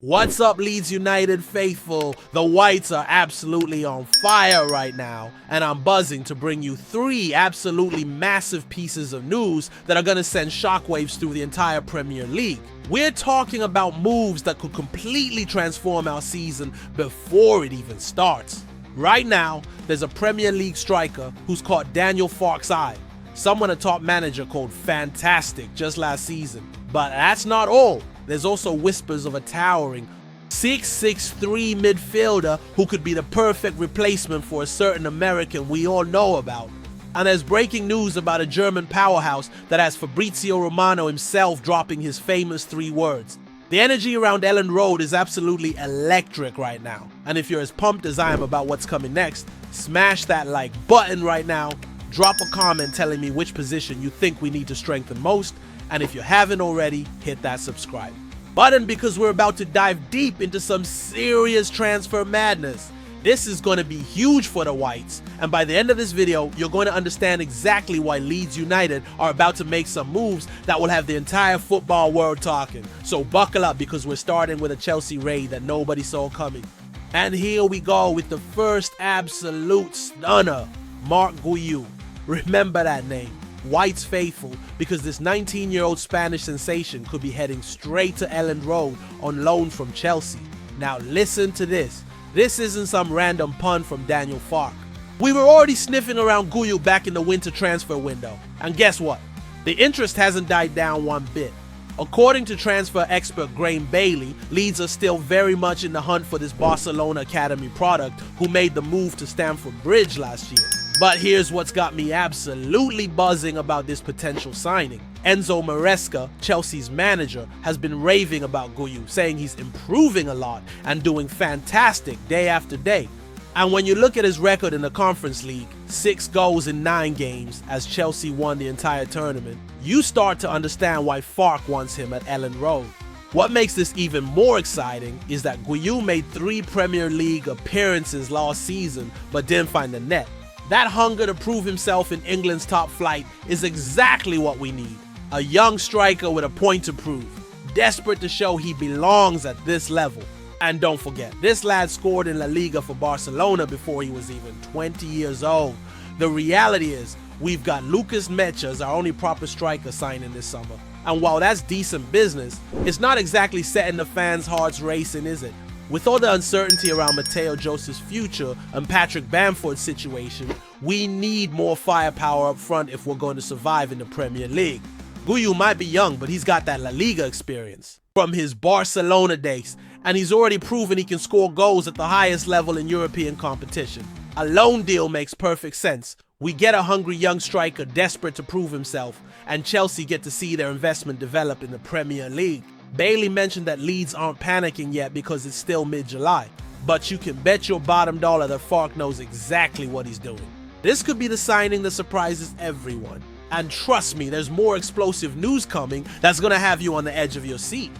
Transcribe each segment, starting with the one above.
What's up, Leeds United faithful? The Whites are absolutely on fire right now, and I'm buzzing to bring you 3 absolutely massive pieces of news that are going to send shockwaves through the entire Premier League. We're talking about moves that could completely transform our season before it even starts. Right now, there's a Premier League striker who's caught Daniel Farke's eye. Someone a top manager called Fantastic just last season. But that's not all. There's also whispers of a towering 6'3" midfielder who could be the perfect replacement for a certain American we all know about. And there's breaking news about a German powerhouse that has Fabrizio Romano himself dropping his famous 3 words. The energy around Elland Road is absolutely electric right now. And if you're as pumped as I am about what's coming next, smash that like button right now, drop a comment telling me which position you think we need to strengthen most, and if you haven't already, hit that subscribe button because we're about to dive deep into some serious transfer madness. This is going to be huge for the Whites, and by the end of this video, you're going to understand exactly why Leeds United are about to make some moves that will have the entire football world talking. So buckle up because we're starting with a Chelsea raid that nobody saw coming. And here we go with the first absolute stunner, Marc Guiu. Remember that name. Whites faithful, because this 19-year-old Spanish sensation could be heading straight to Elland Road on loan from Chelsea. Now listen to this. This isn't some random pun from Daniel Farke. We were already sniffing around Guiu back in the winter transfer window, and guess what? The interest hasn't died down one bit. According to transfer expert Graham Bailey, Leeds are still very much in the hunt for this Barcelona Academy product who made the move to Stamford Bridge last year. But here's what's got me absolutely buzzing about this potential signing. Enzo Maresca, Chelsea's manager, has been raving about Guiu, saying he's improving a lot and doing fantastic day after day. And when you look at his record in the Conference League, 6 goals in 9 games as Chelsea won the entire tournament, you start to understand why Farke wants him at Elland Road. What makes this even more exciting is that Guiu made 3 Premier League appearances last season but didn't find the net. That hunger to prove himself in England's top flight is exactly what we need. A young striker with a point to prove, desperate to show he belongs at this level. And don't forget, this lad scored in La Liga for Barcelona before he was even 20 years old. The reality is, we've got Lucas Mecha as our only proper striker signing this summer. And while that's decent business, it's not exactly setting the fans' hearts racing, is it? With all the uncertainty around Mateo Joseph's future and Patrick Bamford's situation, we need more firepower up front if we're going to survive in the Premier League. Guiu might be young, but he's got that La Liga experience from his Barcelona days, and he's already proven he can score goals at the highest level in European competition. A loan deal makes perfect sense. We get a hungry young striker desperate to prove himself, and Chelsea get to see their investment develop in the Premier League. Bailey mentioned that Leeds aren't panicking yet because it's still mid-July, but you can bet your bottom dollar that Farke knows exactly what he's doing. This could be the signing that surprises everyone. And trust me, there's more explosive news coming that's gonna have you on the edge of your seat.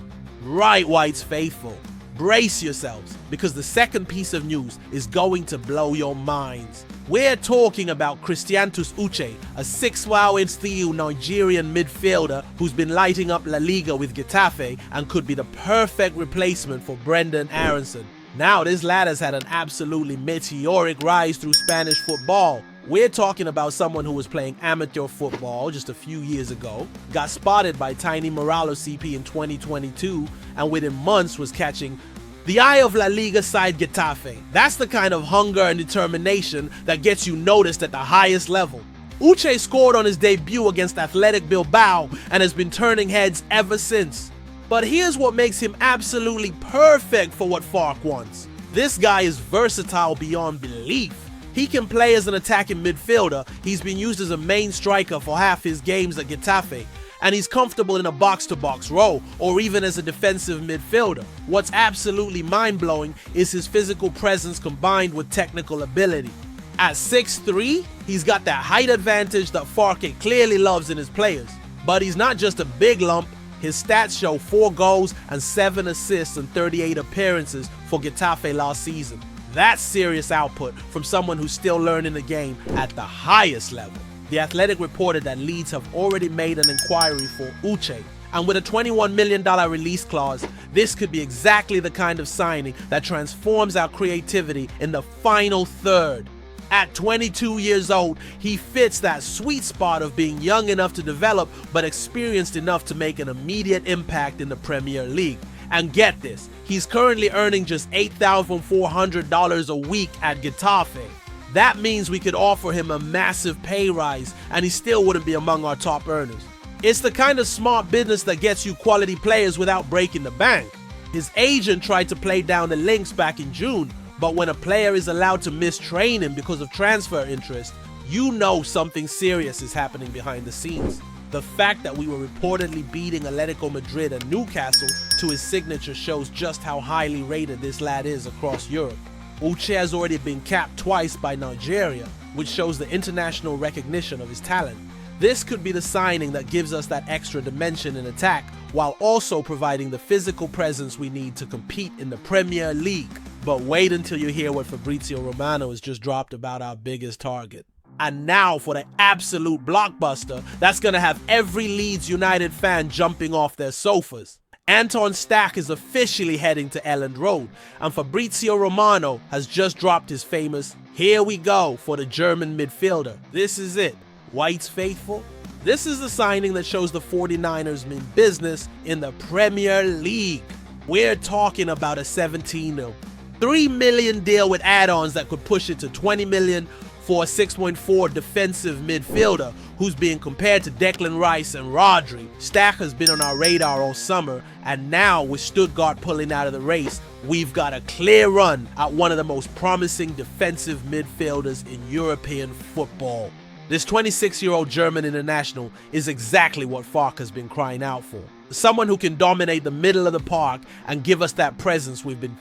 Right, Whites faithful, brace yourselves, because the second piece of news is going to blow your minds. We're talking about Christiantus Uche, a 6'3" Nigerian midfielder who's been lighting up La Liga with Getafe and could be the perfect replacement for Brendan Aronson. Now this lad has had an absolutely meteoric rise through Spanish football. We're talking about someone who was playing amateur football just a few years ago, got spotted by Tiny Morales CP in 2022, and within months was catching the eye of La Liga side Getafe. That's the kind of hunger and determination that gets you noticed at the highest level. Uche scored on his debut against Athletic Bilbao and has been turning heads ever since. But here's what makes him absolutely perfect for what Farke wants. This guy is versatile beyond belief. He can play as an attacking midfielder, he's been used as a main striker for half his games at Getafe, and he's comfortable in a box-to-box role, or even as a defensive midfielder. What's absolutely mind-blowing is his physical presence combined with technical ability. At 6'3", he's got that height advantage that Farke clearly loves in his players. But he's not just a big lump, his stats show 4 goals and 7 assists in 38 appearances for Getafe last season. That's serious output from someone who's still learning the game at the highest level. The Athletic reported that Leeds have already made an inquiry for Uche, And with a $21 million release clause, this could be exactly the kind of signing that transforms our creativity in the final third. At 22 years old, he fits that sweet spot of being young enough to develop but experienced enough to make an immediate impact in the Premier League. And get this, he's currently earning just $8,400 a week at Getafe. That means we could offer him a massive pay rise and he still wouldn't be among our top earners. It's the kind of smart business that gets you quality players without breaking the bank. His agent tried to play down the links back in June, but when a player is allowed to miss training because of transfer interest, you know something serious is happening behind the scenes. The fact that we were reportedly beating Atletico Madrid and Newcastle to his signature shows just how highly rated this lad is across Europe. Uche has already been capped twice by Nigeria, which shows the international recognition of his talent. This could be the signing that gives us that extra dimension in attack, while also providing the physical presence we need to compete in the Premier League. But wait until you hear what Fabrizio Romano has just dropped about our biggest target. And now for the absolute blockbuster that's going to have every Leeds United fan jumping off their sofas. Anton Stach is officially heading to Elland Road, and Fabrizio Romano has just dropped his famous "Here we go" for the German midfielder. This is it. Whites faithful? This is the signing that shows the 49ers mean business in the Premier League. We're talking about a 17 $3 million deal with add-ons that could push it to $20 million for a 6.4 defensive midfielder who's being compared to Declan Rice and Rodri. Stach has been on our radar all summer, and now with Stuttgart pulling out of the race, we've got a clear run at one of the most promising defensive midfielders in European football. This 26-year-old German international is exactly what Farke has been crying out for. Someone who can dominate the middle of the park and give us that presence we've been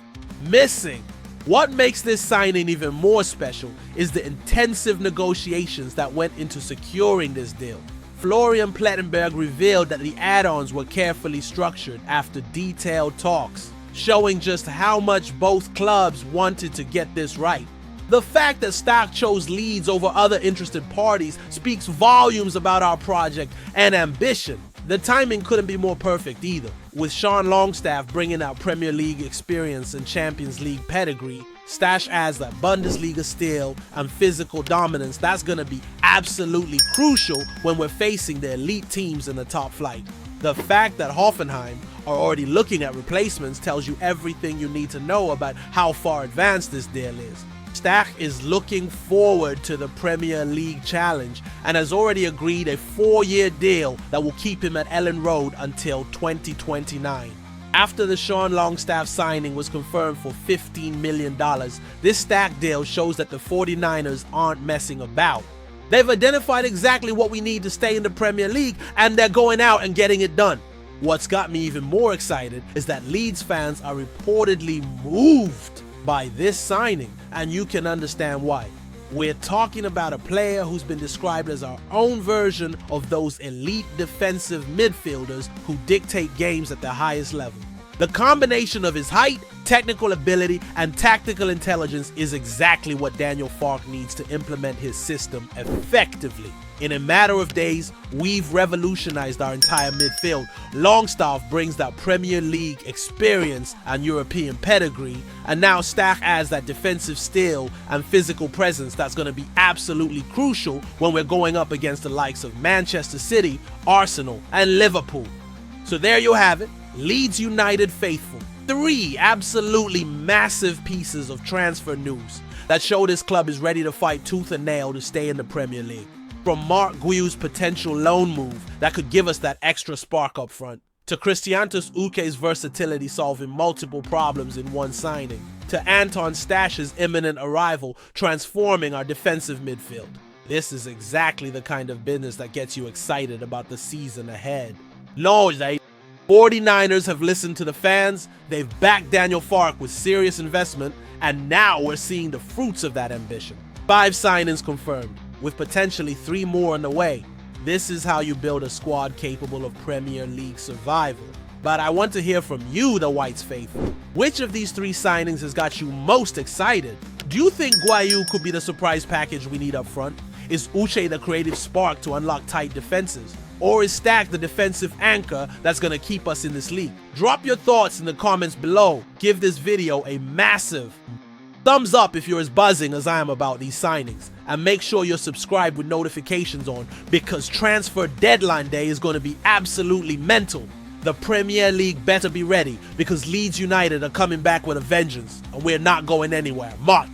missing. What makes this signing even more special is the intensive negotiations that went into securing this deal. Florian Plettenberg revealed that the add-ons were carefully structured after detailed talks, showing just how much both clubs wanted to get this right. The fact that Stach chose Leeds over other interested parties speaks volumes about our project and ambition. The timing couldn't be more perfect either. With Sean Longstaff bringing out Premier League experience and Champions League pedigree, Stach adds that Bundesliga steel and physical dominance that's going to be absolutely crucial when we're facing the elite teams in the top flight. The fact that Hoffenheim are already looking at replacements tells you everything you need to know about how far advanced this deal is. Stach is looking forward to the Premier League challenge and has already agreed a 4-year deal that will keep him at Elland Road until 2029. After the Sean Longstaff signing was confirmed for $15 million, this Stach deal shows that the 49ers aren't messing about. They've identified exactly what we need to stay in the Premier League, and they're going out and getting it done. What's got me even more excited is that Leeds fans are reportedly moved by this signing, and you can understand why. We're talking about a player who's been described as our own version of those elite defensive midfielders who dictate games at the highest level. The combination of his height, technical ability, and tactical intelligence is exactly what Daniel Farke needs to implement his system effectively. In a matter of days, we've revolutionized our entire midfield. Longstaff brings that Premier League experience and European pedigree, and now Stach adds that defensive steel and physical presence that's going to be absolutely crucial when we're going up against the likes of Manchester City, Arsenal, and Liverpool. So there you have it, Leeds United faithful. 3 absolutely massive pieces of transfer news that show this club is ready to fight tooth and nail to stay in the Premier League. From Mark Guiu's potential loan move that could give us that extra spark up front, to Christiantos Uke's versatility solving multiple problems in one signing, to Anton Stach's imminent arrival transforming our defensive midfield. This is exactly the kind of business that gets you excited about the season ahead. No, they 49ers have listened to the fans, they've backed Daniel Farke with serious investment, and now we're seeing the fruits of that ambition. 5 signings confirmed, with potentially 3 more on the way. This is how you build a squad capable of Premier League survival. But I want to hear from you, the Whites faithful. Which of these 3 signings has got you most excited? Do you think Guiu could be the surprise package we need up front? Is Uche the creative spark to unlock tight defenses? Or is Stack the defensive anchor that's going to keep us in this league? Drop your thoughts in the comments below. Give this video a massive thumbs up if you're as buzzing as I am about these signings. And make sure you're subscribed with notifications on, because transfer deadline day is going to be absolutely mental. The Premier League better be ready, because Leeds United are coming back with a vengeance and we're not going anywhere. Mott.